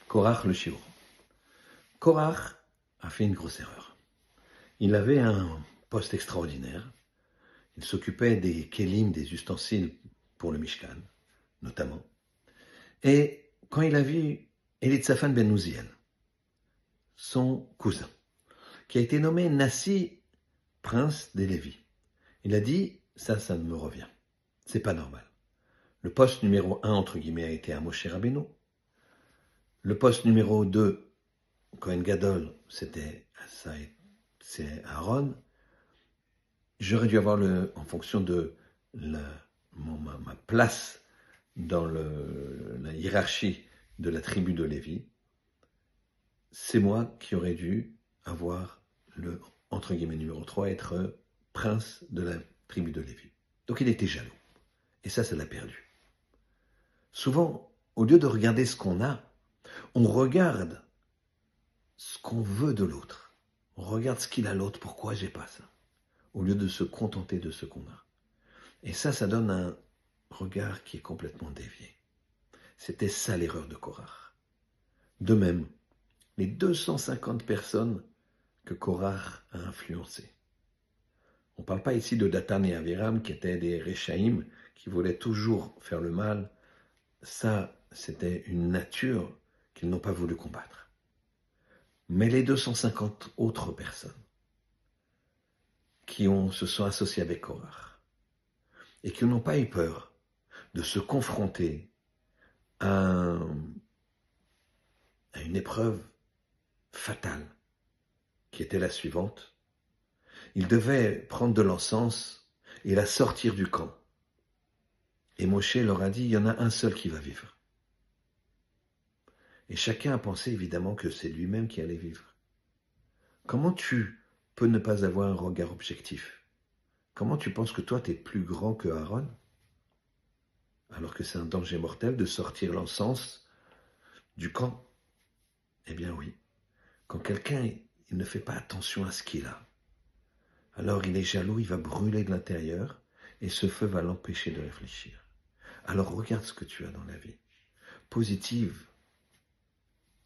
Korach le Shiur. Korach a fait une grosse erreur. Il avait un poste extraordinaire. Il s'occupait des kélim, des ustensiles pour le Mishkan, notamment. Et quand il a vu Elitzaphan ben Uziel, son cousin, qui a été nommé Nassi, prince des Lévis, il a dit, ça ne me revient. C'est pas normal. Le poste numéro 1, entre guillemets, a été à Moshe Rabbeinu. Le poste numéro 2, Kohen Gadol, c'est Aaron. J'aurais dû avoir, en fonction de ma place dans la hiérarchie de la tribu de Lévi, c'est moi qui aurais dû avoir le, entre guillemets, numéro 3, être prince de la tribu de Lévi. Donc il était jaloux. Et ça l'a perdu. Souvent, au lieu de regarder ce qu'on a, on regarde ce qu'on veut de l'autre. On regarde ce qu'il a l'autre, pourquoi j'ai pas ça, au lieu de se contenter de ce qu'on a. Et ça donne un regard qui est complètement dévié. C'était ça l'erreur de Korach. De même, les 250 personnes que Korach a influencées. On ne parle pas ici de Datan et Aviram qui étaient des Réchaïm, qui voulaient toujours faire le mal. Ça, c'était une nature qu'ils n'ont pas voulu combattre. Mais les 250 autres personnes qui se sont associées avec Korach et qui n'ont pas eu peur de se confronter à une épreuve fatale qui était la suivante. Ils devaient prendre de l'encens et la sortir du camp. Et Moshe leur a dit, il y en a un seul qui va vivre. Et chacun a pensé évidemment que c'est lui-même qui allait vivre. Comment tu peux ne pas avoir un regard objectif? Comment tu penses que toi, tu es plus grand que Aaron? Alors que c'est un danger mortel de sortir l'encens du camp. Eh bien oui, quand quelqu'un il ne fait pas attention à ce qu'il a, alors il est jaloux, il va brûler de l'intérieur et ce feu va l'empêcher de réfléchir. Alors regarde ce que tu as dans la vie. Positive,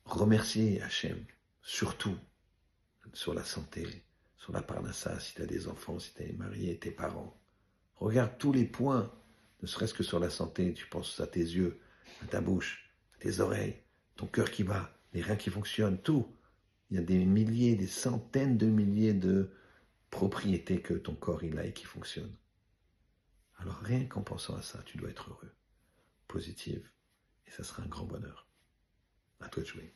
remercier Hachem, surtout sur la santé, sur la parnassa, si tu as des enfants, si tu es marié, tes parents. Regarde tous les points, ne serait-ce que sur la santé, tu penses à tes yeux, à ta bouche, à tes oreilles, ton cœur qui bat, les reins qui fonctionnent, tout. Il y a des milliers, des centaines de milliers de propriétés que ton corps il a et qui fonctionnent. Alors rien qu'en pensant à ça, tu dois être heureux, positive, et ça sera un grand bonheur. À toi de jouer.